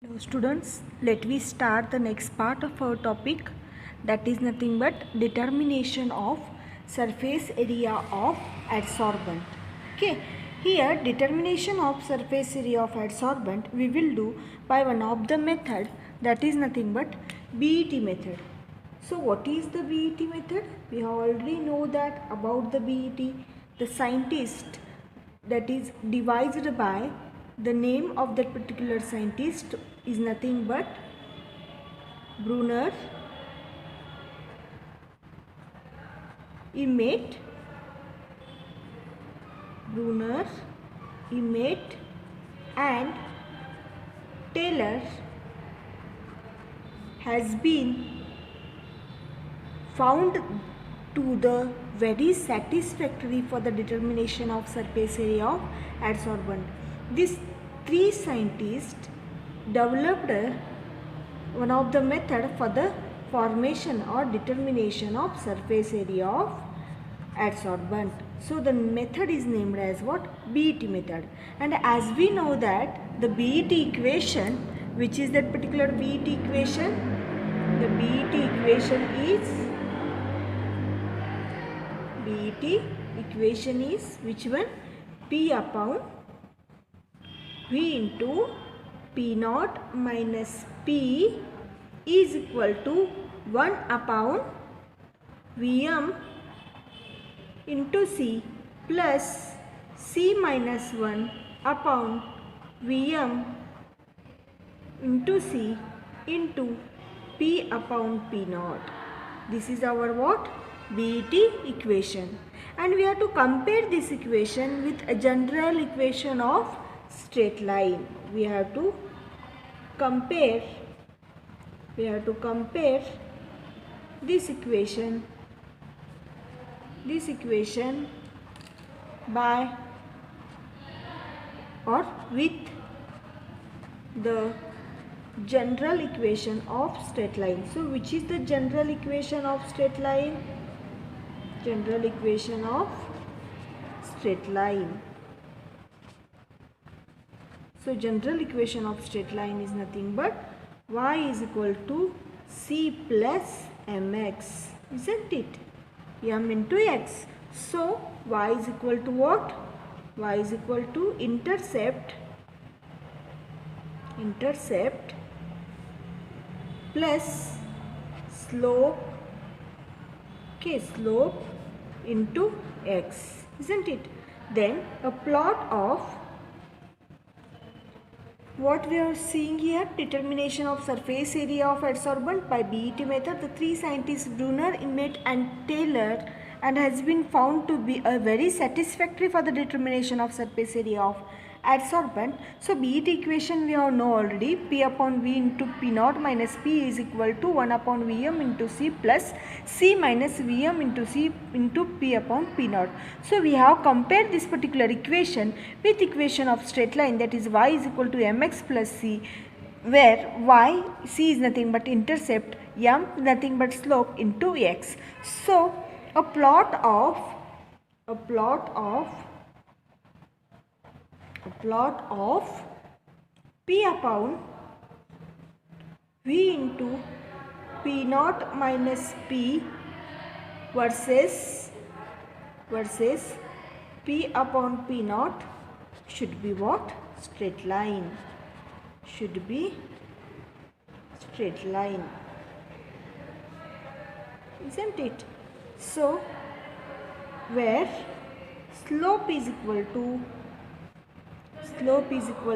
Hello students, let me start the next part of our topic, that is nothing but determination of surface area of adsorbent. Okay, here determination of surface area of adsorbent we will do by one of the method, that is nothing but BET method. So what is the BET method? We already know that about the BET. The scientist, that is devised by the name of that particular scientist is nothing but Brunner Imet and Taylor has been found to the very satisfactory for the determination of surface area of adsorbent. These three scientists developed one of the method for the formation or determination of surface area of adsorbent. So the method is named as what? BET method. And as we know that the BET equation, which is that particular BET equation, the BET equation is which one? P upon V into P naught minus P is equal to 1 upon Vm into C plus C minus 1 upon Vm into C into P upon P naught. This is our what? BET equation. And we have to compare this equation with a general equation of straight line. We have to compare this equation by or with the general equation of straight line. So which is the general equation of straight line? General equation of straight line. So general equation of straight line is nothing but y is equal to c plus mx, isn't it? M into x. So y is equal to what? Y is equal to intercept plus slope, slope into x, isn't it? Then a plot of what we are seeing here, determination of surface area of adsorbent by BET method. The three scientists Brunner, Imet and Taylor, and has been found to be a very satisfactory for the determination of surface area of adsorbent. So BET equation we all know already, P upon V into P naught minus P is equal to 1 upon Vm into C plus C minus Vm into C into P upon P naught. So we have compared this particular equation with equation of straight line, that is y is equal to mx plus c, where y, c is nothing but intercept, m nothing but slope into x. So a plot of P upon V into P naught minus P versus P upon P naught should be what? Straight line. Should be straight line, isn't it? So where slope is equal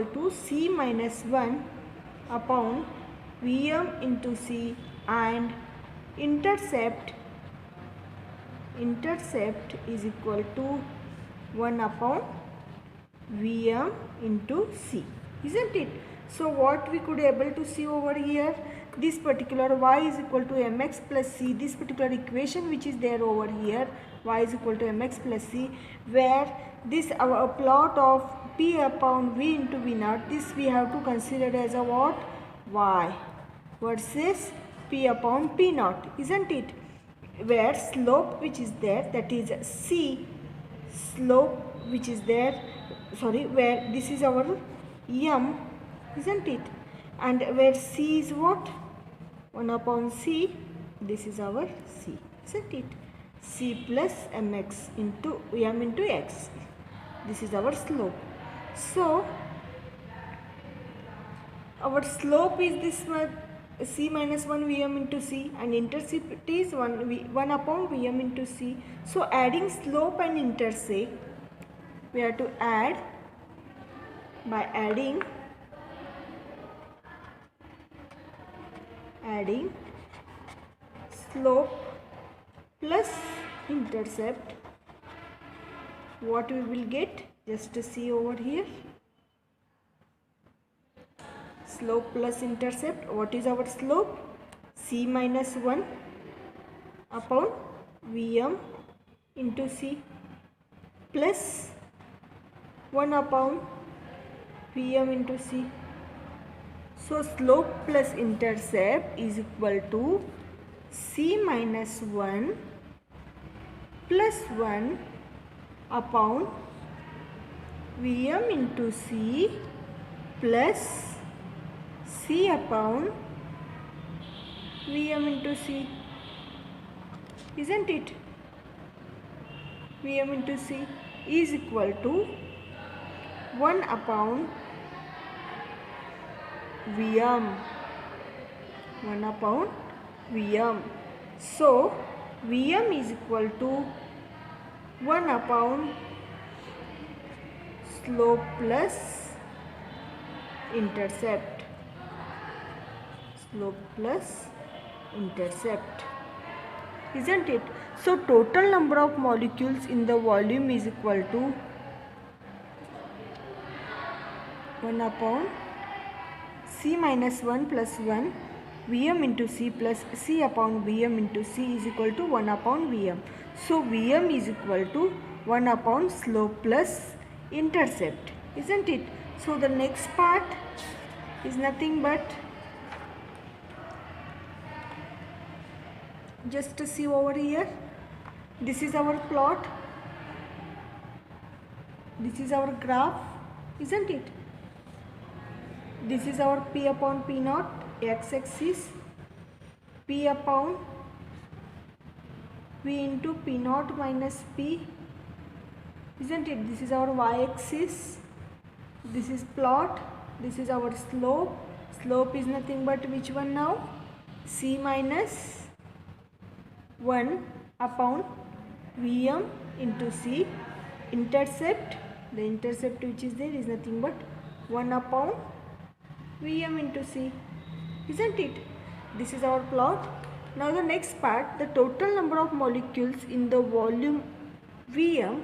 to C minus 1 upon Vm into C, and intercept is equal to 1 upon Vm into C, isn't it? So what we could able to see over here, this particular y is equal to mx plus c, this particular equation which is there over here, y is equal to mx plus c, where this our plot of P upon V into V naught, this we have to consider as a what? Y versus P upon P naught, isn't it? Where slope which is there, that is C slope which is there, where this is our m, isn't it? and where C is what? 1 upon C. This is our C, isn't it? C plus mx into m into x. This is our slope. So our slope is this one, C minus 1 Vm into C, and intercept is 1 upon Vm into C. So adding slope and intercept, we have to add by adding slope plus intercept. What we will get? Just to see over here. Slope plus intercept. What is our slope? C minus 1 upon Vm into C plus 1 upon Vm into C. So slope plus intercept is equal to C minus 1 plus 1 upon Vm into C plus C upon Vm into C, isn't it? Vm into C is equal to 1 upon Vm, 1 upon Vm. So Vm is equal to 1 upon slope plus intercept, slope plus intercept, isn't it? So total number of molecules in the volume is equal to 1 upon C minus 1 plus 1 Vm into C plus C upon Vm into C is equal to 1 upon Vm. So Vm is equal to 1 upon slope plus intercept, isn't it? So the next part is nothing but, just to see over here, this is our plot, this is our graph, isn't it? This is our P upon P naught, x-axis, P upon V into P naught minus P, isn't it? This is our y-axis, this is plot, this is our slope. Slope is nothing but which one now? C minus 1 upon Vm into C. Intercept, the intercept which is there is nothing but 1 upon Vm into C, isn't it? This is our plot. Now the next part, the total number of molecules in the volume Vm.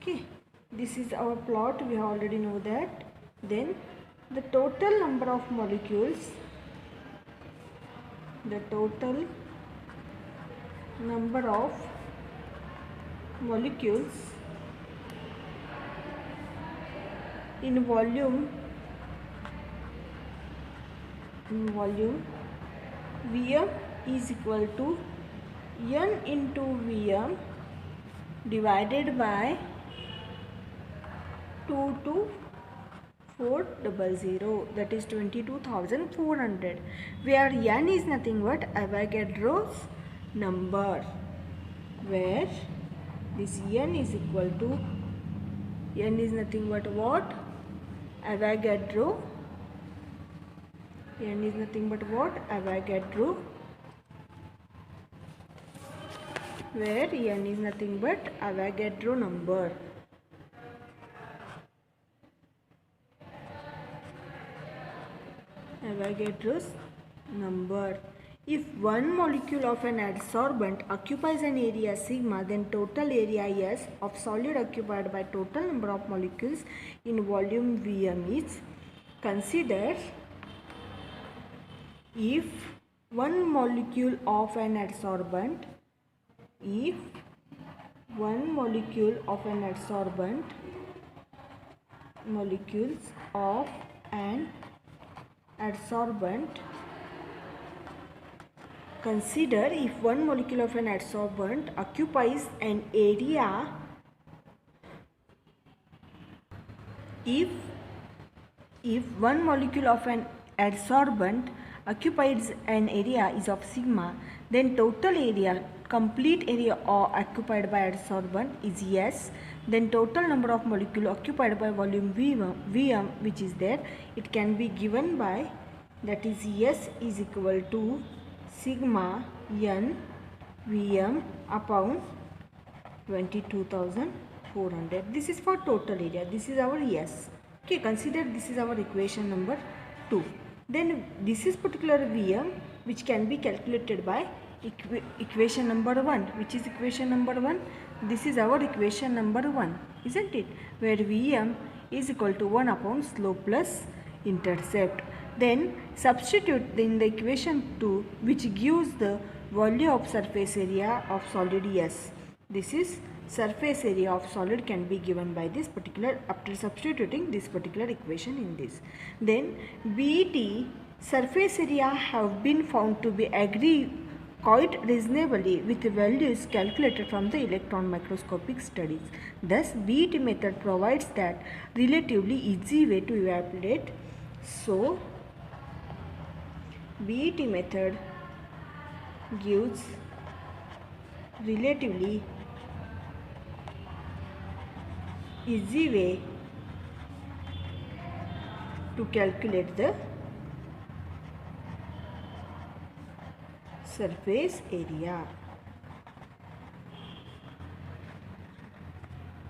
Okay, this is our plot, we already know that. Then the total number of molecules, the total number of molecules in volume Vm is equal to N into Vm divided by 22400, that is 22,400, where N is nothing but Avogadro's number, where this N is equal to, N is nothing but what? Avogadro. N is nothing but what? Avogadro, where N is nothing but Avogadro number. Avogadro's number. If one molecule of an adsorbent occupies an area sigma, then total area S of solid occupied by total number of molecules in volume Vm is, consider if one molecule of an adsorbent, if one molecule of an adsorbent, molecules of an adsorbent, consider if one molecule of an adsorbent occupies an area, if if one molecule of an adsorbent occupies an area is of sigma, then total area, complete area occupied by adsorbent is S. Then total number of molecule occupied by volume Vm which is there, it can be given by, that is S is equal to sigma n Vm upon 22,400. This is for total area. This is our S. Okay, consider this is our equation number 2. Then this is particular Vm which can be calculated by equation number 1. Which is equation number 1? This is our equation number 1, isn't it? Where Vm is equal to 1 upon slope plus intercept. Then substitute in the equation 2, which gives the volume of surface area of solid S. This is surface area of solid can be given by this particular, after substituting this particular equation in this. Then BT surface area have been found to be agree quite reasonably with values calculated from the electron microscopic studies. Thus BT method provides that relatively easy way to evaluate. So BT method gives relatively easy way to calculate the surface area,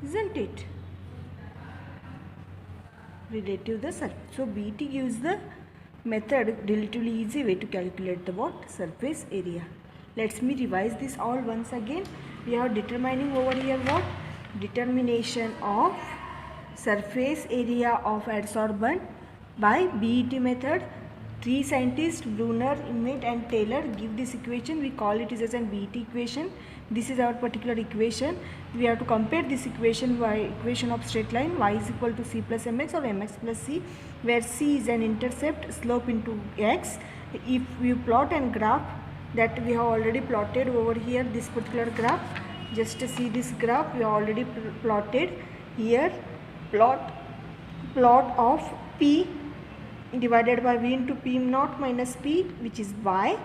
isn't it? Relative the surface. So BT gives the method relatively easy way to calculate the what? Surface area. Let me revise this all once again. We are determining over here what? Determination of surface area of adsorbent by BET method. Three scientists, Brunner, Imet and Taylor, give this equation. We call it as an BET equation. This is our particular equation. We have to compare this equation by equation of straight line y is equal to c plus mx or mx plus c, where c is an intercept, slope into x. If we plot and graph that we have already plotted over here, this particular graph, just to see this graph we have already plotted here. Plot of p divided by v into p naught minus p, which is y,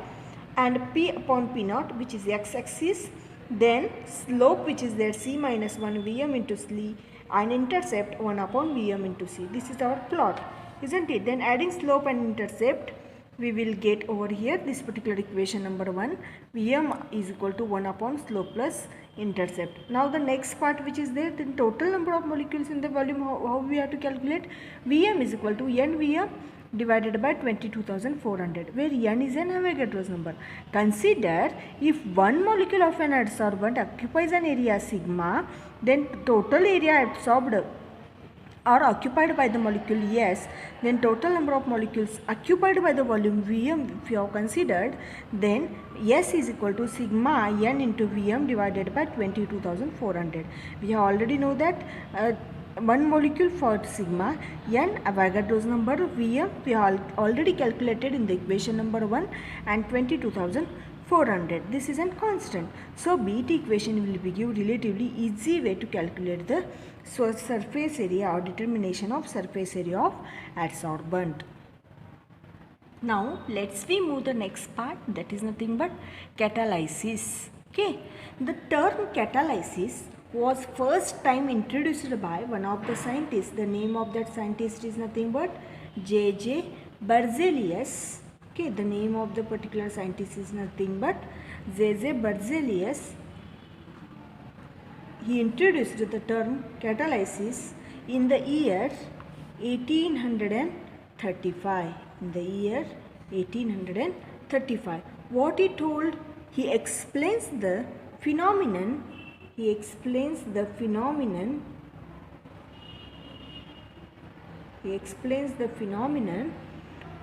and p upon p naught, which is x axis. Then slope, which is there, c minus 1 vm into c, and intercept 1 upon vm into c. This is our plot, isn't it? Then adding slope and intercept, we will get over here this particular equation number 1. Vm is equal to 1 upon slope plus intercept. Now the next part which is there, the total number of molecules in the volume, how we have to calculate? Vm is equal to n Vm divided by 22,400, where n is an Avogadro's number. Consider if one molecule of an adsorbent occupies an area sigma, then total area absorbed or occupied by the molecule S, then total number of molecules occupied by the volume Vm if you have considered, then S is equal to sigma n into Vm divided by 22,400. We have already know that one molecule for sigma n Avogadro's number Vm we have already calculated in the equation number 1, and 22,400. This is a constant. So BET equation will be give relatively easy way to calculate the surface area or determination of surface area of adsorbent. Now let's we move the next part, that is nothing but catalysis. Okay, the term catalysis was first time introduced by one of the scientists. The name of that scientist is nothing but J.J. Berzelius. Okay, the name of the particular scientist is nothing but J.J. Berzelius. He introduced the term catalysis in the year 1835. In the year 1835. What he told? He explains the phenomenon. He explains the phenomenon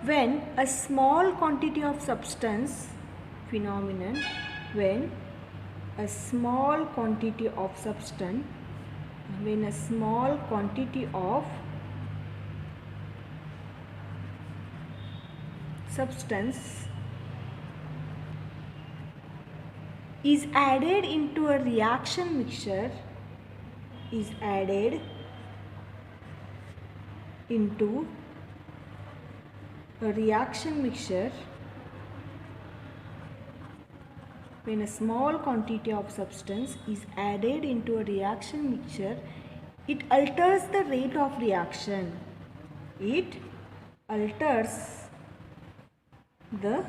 when a small quantity of substance, when a small quantity of substance is added into a reaction mixture, A reaction mixture, when a small quantity of substance is added into a reaction mixture, it alters the rate of reaction. It alters the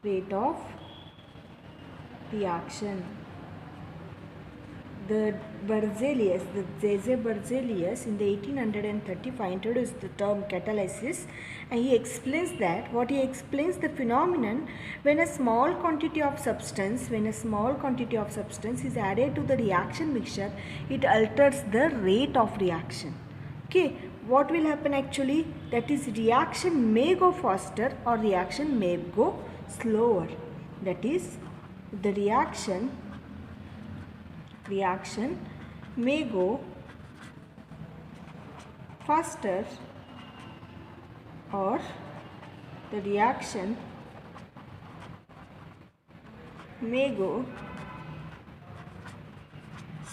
rate of reaction. The J.J. Berzelius in the 1835 introduced the term catalysis, and he explains the phenomenon when a small quantity of substance is added to the reaction mixture, it alters the rate of reaction. Okay, what will happen actually? That is, reaction may go faster or reaction may go slower. That is, the reaction may go faster or the reaction may go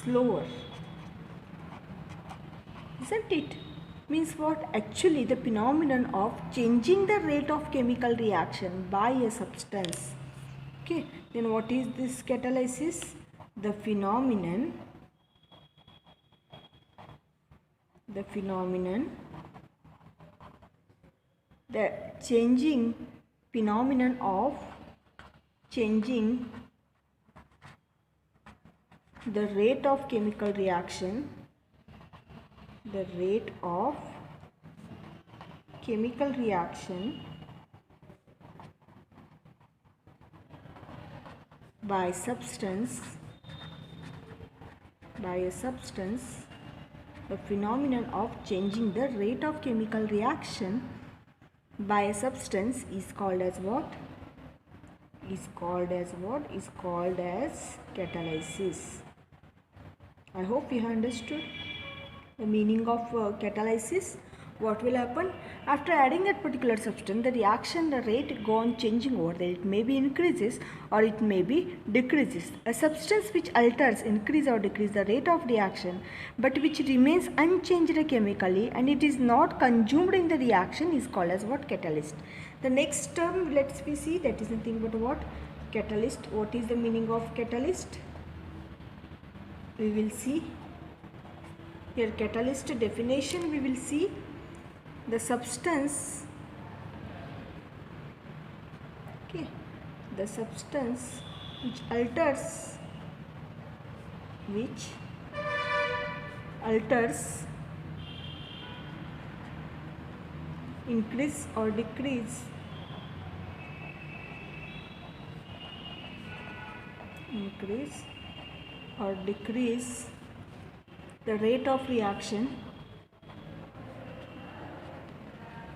slower. Isn't it? Means what? Actually, the phenomenon of changing the rate of chemical reaction by a substance. Okay, then what is this catalysis? The phenomenon of changing the rate of chemical reaction, by a substance, the phenomenon of changing the rate of chemical reaction by a substance is called as what? Is called as catalysis. I hope you have understood the meaning of catalysis. What will happen? After adding that particular substance, the reaction rate go on changing over there. It may be increases or it may be decreases. A substance which alters, increase or decrease the rate of reaction but which remains unchanged chemically and it is not consumed in the reaction is called as what? Catalyst. The next term, let's see, that is nothing but what? Catalyst. What is the meaning of catalyst? We will see. Here catalyst definition we will see. The substance, okay, the substance which alters increase or decrease the rate of reaction but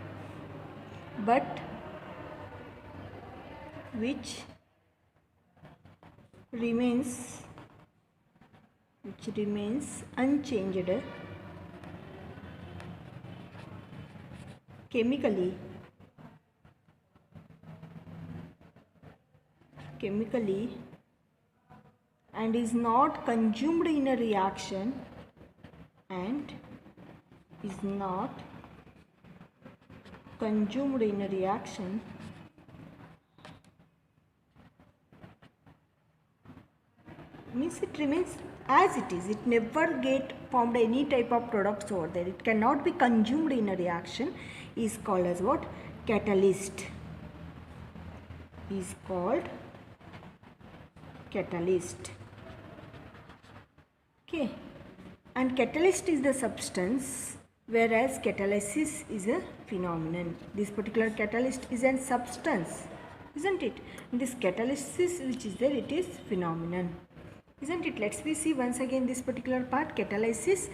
which remains unchanged chemically and is not consumed in a reaction means it remains as it is. It never get formed any type of products over there. It cannot be consumed in a reaction is called as what? Catalyst. Is called catalyst. Okay, and catalyst is the substance whereas catalysis is a phenomenon. This particular catalyst is a substance, isn't it? And this catalysis which is there, it is phenomenon, isn't it? Let's see once again this particular part. Catalysis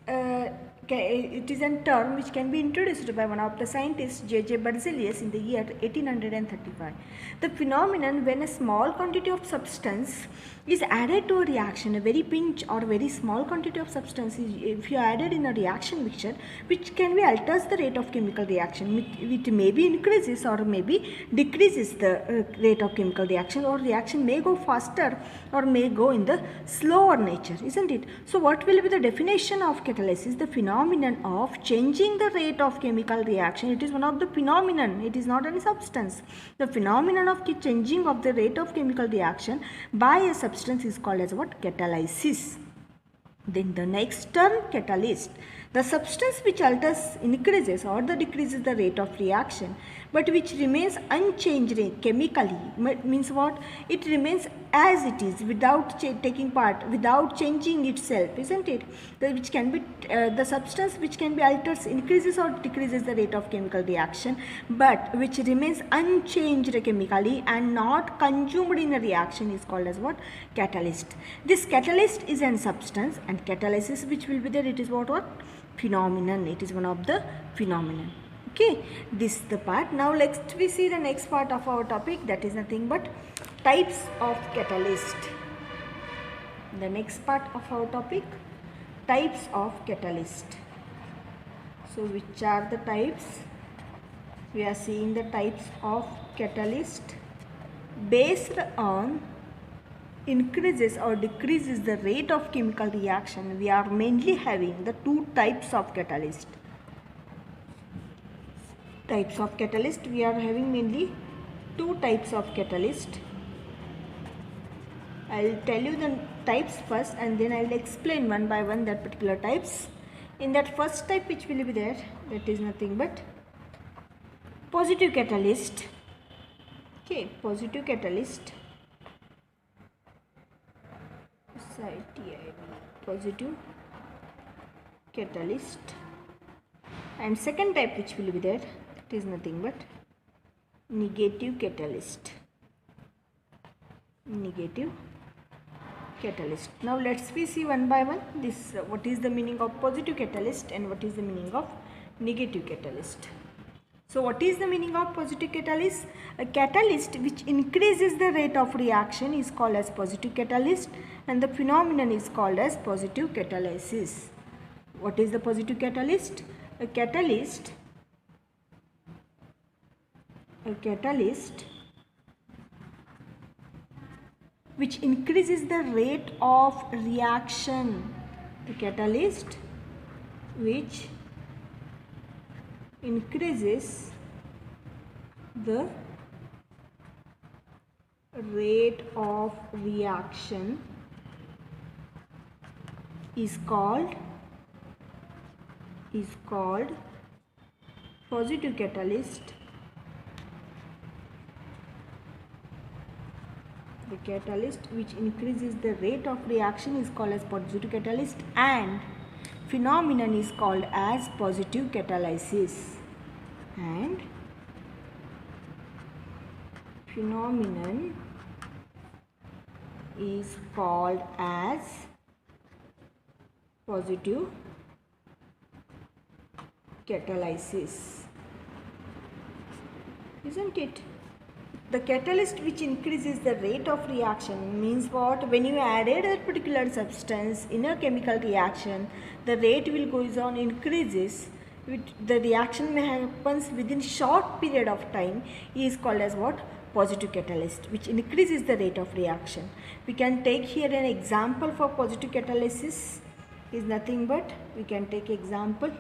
it is a term which can be introduced by one of the scientists J.J. Berzelius in the year 1835. The phenomenon when a small quantity of substance is added to a reaction, a very pinch or very small quantity of substance is, if you added in a reaction mixture, which can be alters the rate of chemical reaction. It maybe increases or maybe decreases the rate of chemical reaction, or reaction may go faster or may go in the slower nature, isn't it? So what will be the definition of catalysis? The phenomenon of changing the rate of chemical reaction. It is one of the phenomenon, it is not any substance. The phenomenon of changing of the rate of chemical reaction by a substance is called as what? Catalysis. Then the next term, catalyst. The substance which alters, increases or decreases the rate of reaction, but which remains unchanged chemically. Means what? It remains as it is without taking part, without changing itself, isn't it? Which can be the substance which can be alters, increases or decreases the rate of chemical reaction, but which remains unchanged chemically and not consumed in a reaction is called as what? Catalyst. This catalyst is an substance, and catalysis which will be there, it is what? Phenomenon. It is one of the phenomenon. Okay, this is the part. Now let's we see the next part of our topic, that is nothing but types of catalyst. The next part of our topic, types of catalyst. So which are the types? We are seeing the types of catalyst based on increases or decreases the rate of chemical reaction. We are mainly having the two types of catalyst. Types of catalyst, we are having mainly two types of catalyst. I will tell you the types first and then I will explain one by one that particular types. In that first type which will be there, that is nothing but positive catalyst. Okay, positive catalyst. Positive catalyst. And second type which will be there, it is nothing but negative catalyst. Negative catalyst. Now let's see one by one this what is the meaning of positive catalyst and what is the meaning of negative catalyst. So what is the meaning of positive catalyst? A catalyst which increases the rate of reaction is called as positive catalyst, and the phenomenon is called as positive catalysis. What is the positive catalyst? A catalyst which increases the rate of reaction. The catalyst which increases the rate of reaction is called positive catalyst. The catalyst which increases the rate of reaction is called as positive catalyst, and phenomenon is called as positive catalysis. And phenomenon is called as positive catalysis, isn't it? The catalyst which increases the rate of reaction means what? When you added a particular substance in a chemical reaction, the rate will goes on increases. The reaction may happens within short period of time is called as what? Positive catalyst, which increases the rate of reaction. We can take here an example for positive catalysis is nothing but, we can take example,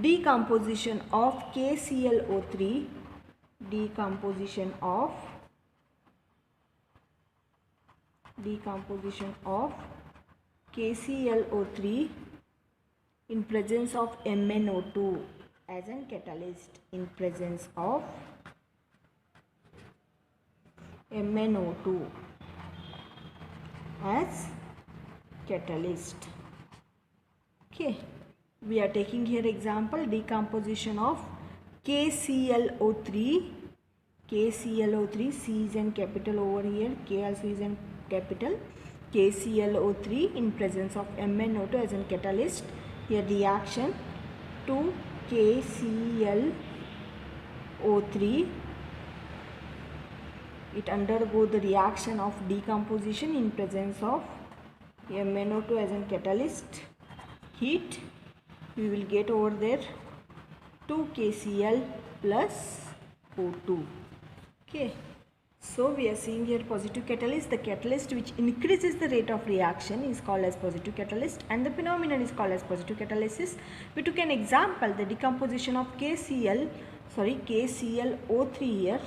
decomposition of KClO3, decomposition of KClO3 in presence of MnO2 as an catalyst, in presence of MnO2 as catalyst. Okay, we are taking here example, decomposition of KClO3, C is in capital over here, K also is in capital, KClO3 in presence of MnO2 as a catalyst, a reaction 2KClO3. It undergoes the reaction of decomposition in presence of MnO2 as a catalyst. Heat, we will get over there 2KCl plus O2. Okay. So we are seeing here positive catalyst. The catalyst which increases the rate of reaction is called as positive catalyst, and the phenomenon is called as positive catalysis. We took an example, the decomposition of KClO3 here,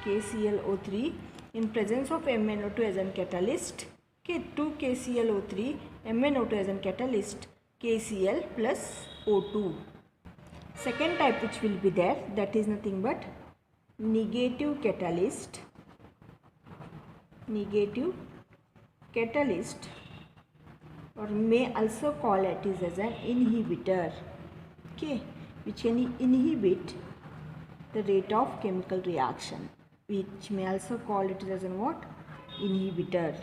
KClO3 in presence of MnO2 as a catalyst. Okay, 2KClO3, MnO2 as a catalyst, KCl plus O2. Second type which will be there, that is nothing but negative catalyst, or may also call it is as an inhibitor, okay, which can inhibit the rate of chemical reaction, which may also call it as an what? Inhibitor.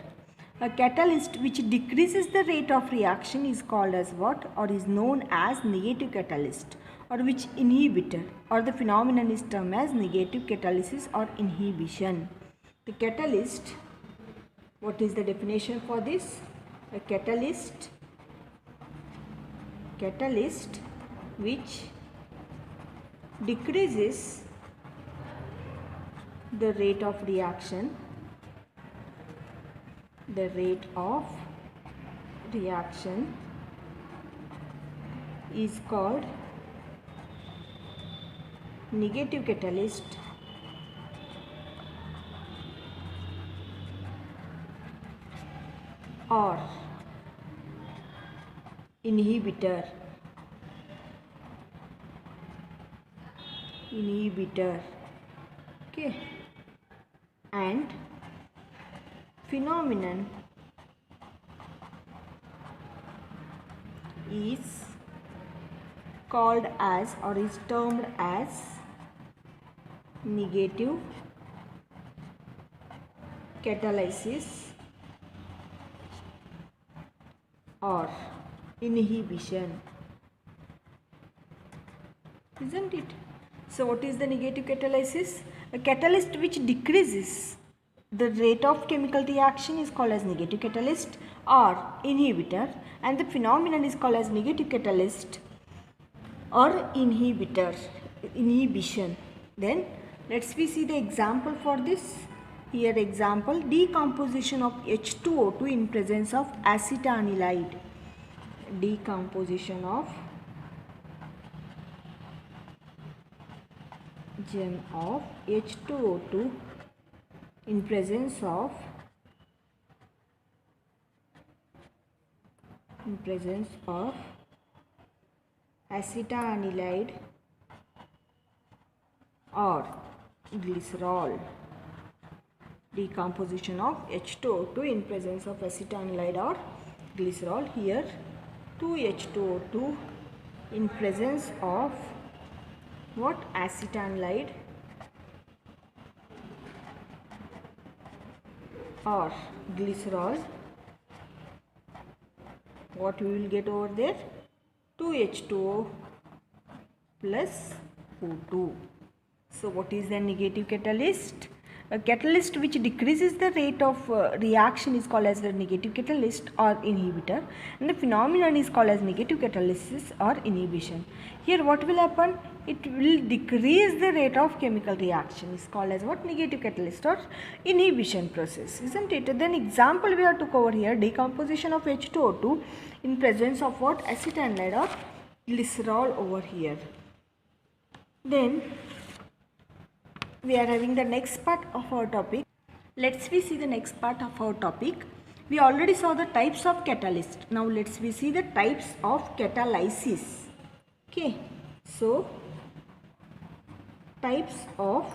A catalyst which decreases the rate of reaction is called as what, or is known as negative catalyst, or which inhibitor, or the phenomenon is termed as negative catalysis or inhibition. The catalyst, what is the definition for this? A catalyst which decreases the rate of reaction, is called negative catalyst or inhibitor. Okay, and phenomenon is called as, or is termed as, negative catalysis or inhibition, isn't it? So what is the negative catalysis? A catalyst which decreases the rate of chemical reaction is called as negative catalyst or inhibitor, and the phenomenon is called as negative catalyst or inhibition. Then let's see the example for this. Here example, decomposition of H2O2 in presence of acetanilide. Decomposition of H2O2 in presence of acetanilide or glycerol. Decomposition of H2O2 in presence of acetanilide or glycerol. Here 2H2O2 in presence of what? Acetanilide or glycerol. What we will get over there? 2H2O plus O2. So what is the negative catalyst? A catalyst which decreases the rate of reaction is called as the negative catalyst or inhibitor, and the phenomenon is called as negative catalysis or inhibition. Here what will happen? It will decrease the rate of chemical reaction, is called as what? Negative catalyst or inhibition process, isn't it? Then example we have took over here, decomposition of H2O2 in presence of what? Acetanilide or glycerol over here. Then we are having the next part of our topic. Let's see the next part of our topic. We already saw the types of catalyst. Now let's see the types of catalysis. Okay, so types of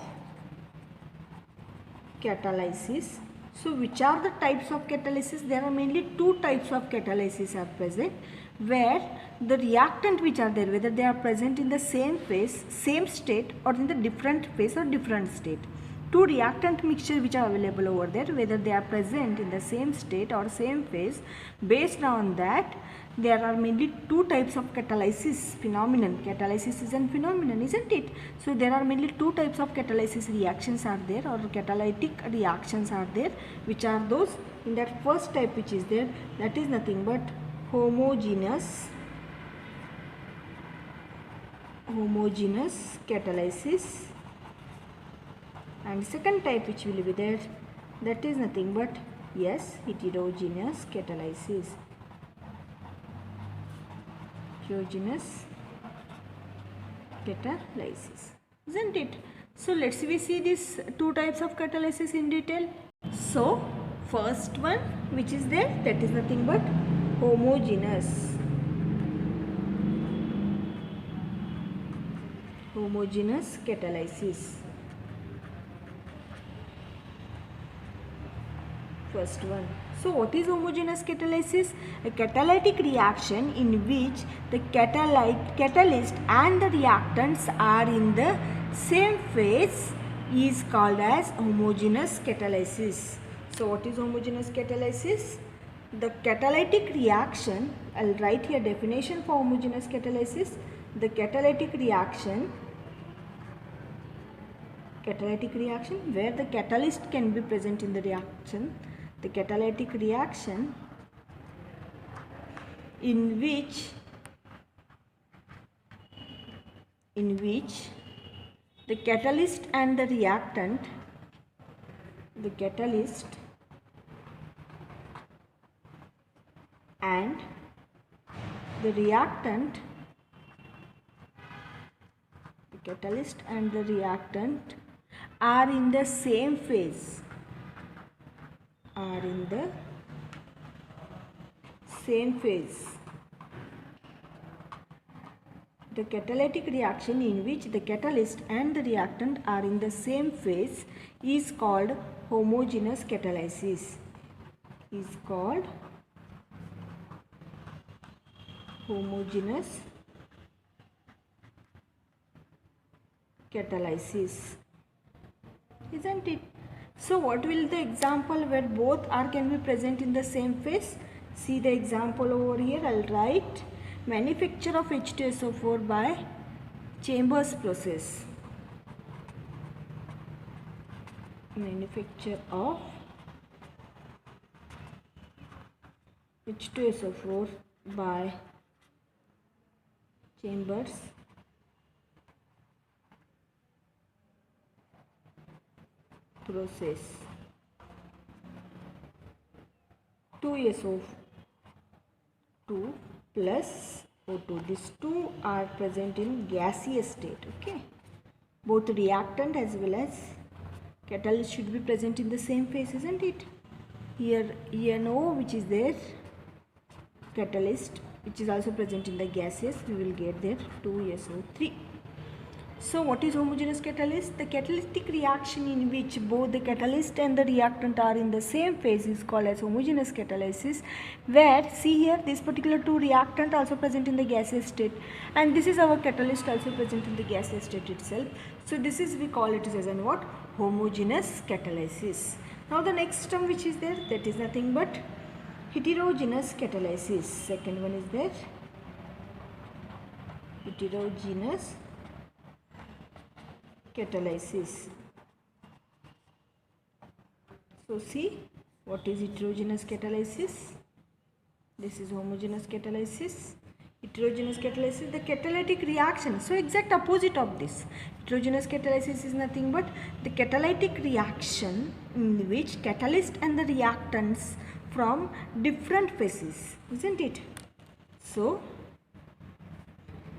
catalysis. So which are the types of catalysis? There are mainly two types of catalysis are present, where the reactant which are there, whether they are present in the same phase, same state, or in the different phase or different state. Two reactant mixture which are available over there, whether they are present in the same state or same phase, based on that there are mainly two types of catalysis phenomenon. Catalysis is a phenomenon, isn't it? So there are mainly two types of catalysis reactions are there, or catalytic reactions are there. Which are those? In that first type which is there, that is nothing but homogeneous catalysis, and second type which will be there, that is nothing but, yes, heterogeneous catalysis. Heterogeneous catalysis, isn't it? So let's see these two types of catalysis in detail. So first one which is there, that is nothing but homogeneous catalysis. First one. So what is homogeneous catalysis? A catalytic reaction in which the catalyst and the reactants are in the same phase is called as homogeneous catalysis. So what is homogeneous catalysis? The catalytic reaction, I'll write here definition for homogeneous catalysis. The catalytic reaction where the catalyst can be present in the reaction. The catalytic reaction in which the catalyst and the reactant are in the same phase. The catalytic reaction in which the catalyst and the reactant are in the same phase is called homogeneous catalysis. Isn't it? So what will the example where both can be present in the same phase? See the example over here. I'll write manufacture of H2SO4 by Chambers process. Manufacture of H2SO4 by Chambers process. 2SO2 plus O2. These two are present in gaseous state. Okay. Both reactant as well as catalyst should be present in the same phase, isn't it? Here ENO which is there, catalyst which is also present in the gases, we will get there 2SO3. So what is homogeneous catalyst? The catalytic reaction in which both the catalyst and the reactant are in the same phase is called as homogeneous catalysis, where see here this particular two reactant also present in the gaseous state, and this is our catalyst also present in the gaseous state itself. So this is, we call it as an what? Homogeneous catalysis. Now the next term which is there, that is nothing but heterogeneous catalysis. Second one is there, heterogeneous catalysis. So see, what is heterogeneous catalysis? This is homogeneous catalysis. Heterogeneous catalysis, the catalytic reaction. So exact opposite of this. Heterogeneous catalysis is nothing but the catalytic reaction in which catalyst and the reactants from different phases, isn't it? So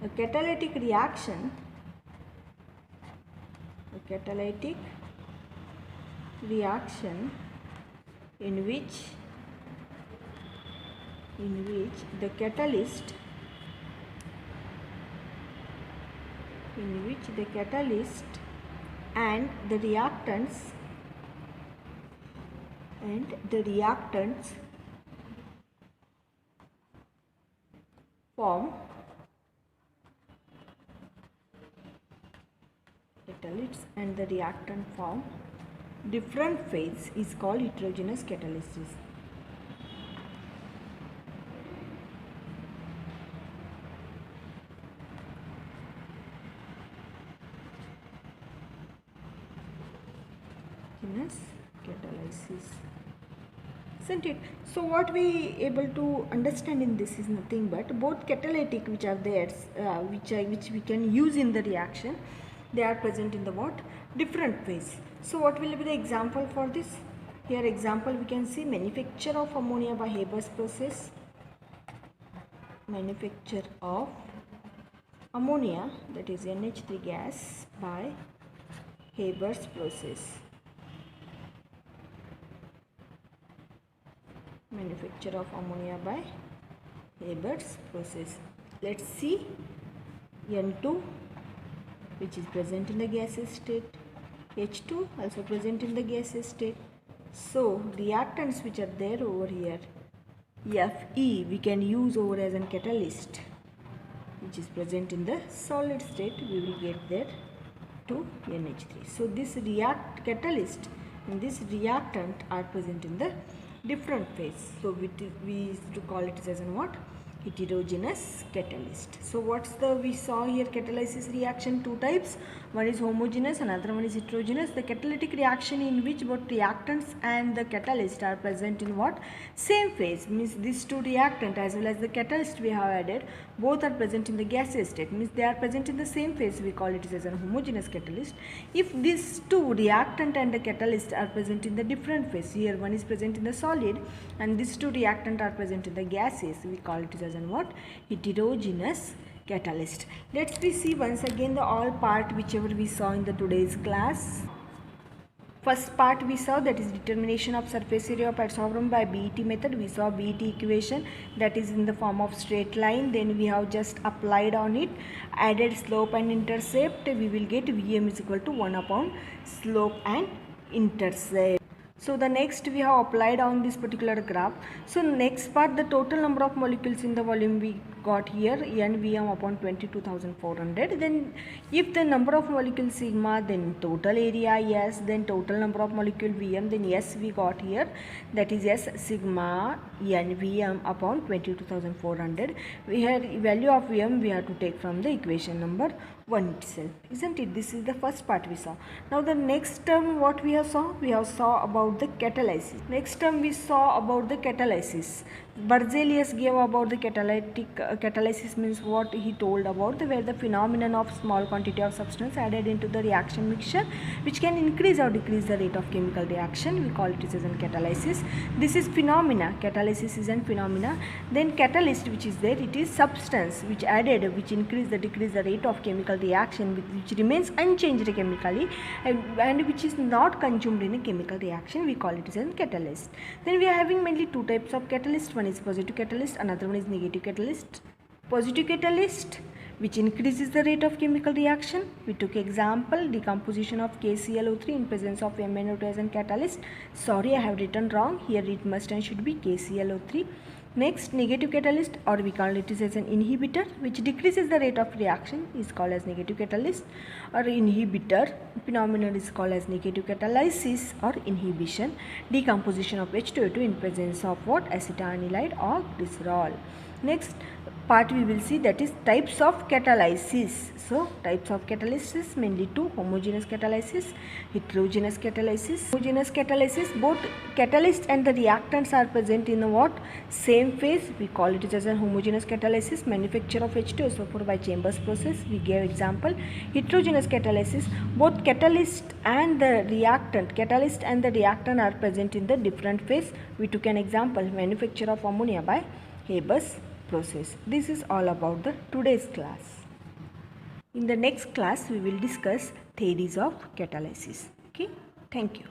a catalytic reaction in which the catalyst and the reactants form catalysts and the reactant form different phase is called heterogeneous catalysis. heterogeneous catalysis, isn't it? So what we able to understand in this is nothing but both catalytic which are there, which we can use in the reaction, they are present in the what? Different ways. So what will be the example for this? Here example we can see manufacture of ammonia by Haber's process. Manufacture of ammonia, that is NH3 gas, by Haber's process. Manufacture of ammonia by Haber's process. Let's see N2, which is present in the gaseous state, H2 also present in the gaseous state. So reactants which are there over here, Fe we can use over as a catalyst, which is present in the solid state. We will get there to NH3. So this catalyst and this reactant are present in the different phase. So we used to call it as in what? Heterogeneous catalyst. So what's we saw here catalysis reaction, two types. One is homogeneous, another one is heterogeneous. The catalytic reaction in which both reactants and the catalyst are present in what? Same phase, means these two reactant as well as the catalyst we have added, both are present in the gaseous state, means they are present in the same phase. We call it as a homogeneous catalyst. If these two reactant and the catalyst are present in the different phase, here one is present in the solid and these two reactant are present in the gaseous, we call it as an what? Heterogeneous catalyst. Let's see once again the all part whichever we saw in the today's class. First part we saw, that is determination of surface area of adsorbent by BET method. We saw BET equation, that is in the form of straight line. Then we have just applied on it, added slope and intercept. We will get Vm is equal to 1 upon slope and intercept. So the next we have applied on this particular graph. So next part, the total number of molecules in the volume we got here, NVM upon 22,400. Then if the number of molecules sigma, then total area S, then total number of molecule Vm, then S we got here, that is S sigma NVM upon 22,400. We had value of Vm we have to take from the equation number 1 itself, isn't it? This is the first part we saw. Now the next term what we have saw? We have saw about the catalysis. Next term we saw about the catalysis. Berzelius gave about the catalysis means what he told about where the phenomenon of small quantity of substance added into the reaction mixture which can increase or decrease the rate of chemical reaction. We call it as an catalysis. This is phenomena. Catalysis is an phenomena. Then catalyst which is there, it is substance which added, which increase the decrease the rate of chemical reaction which remains unchanged chemically and which is not consumed in a chemical reaction. We call it as a catalyst. Then we are having mainly two types of catalyst. One is positive catalyst, another one is negative catalyst. Positive catalyst which increases the rate of chemical reaction. We took example decomposition of KClO3 in presence of MnO2 as a catalyst. Sorry, I have written wrong. Here it must and should be KClO3. Next, negative catalyst, or we call it as an inhibitor which decreases the rate of reaction, is called as negative catalyst or inhibitor. Phenomenon is called as negative catalysis or inhibition. Decomposition of H2O2 in presence of what? Acetanilide or glycerol. Next part we will see, that is types of catalysis. So types of catalysis mainly two: homogeneous catalysis, heterogeneous catalysis. Homogeneous catalysis, both catalyst and the reactants are present in the what? Same phase. We call it as a homogeneous catalysis. Manufacture of H2SO4 by Chambers process. We gave example. Heterogeneous catalysis, both catalyst and the reactant are present in the different phase. We took an example, manufacture of ammonia by Haber's process. This is all about the today's class. In the next class we will discuss theories of catalysis. Okay, thank you.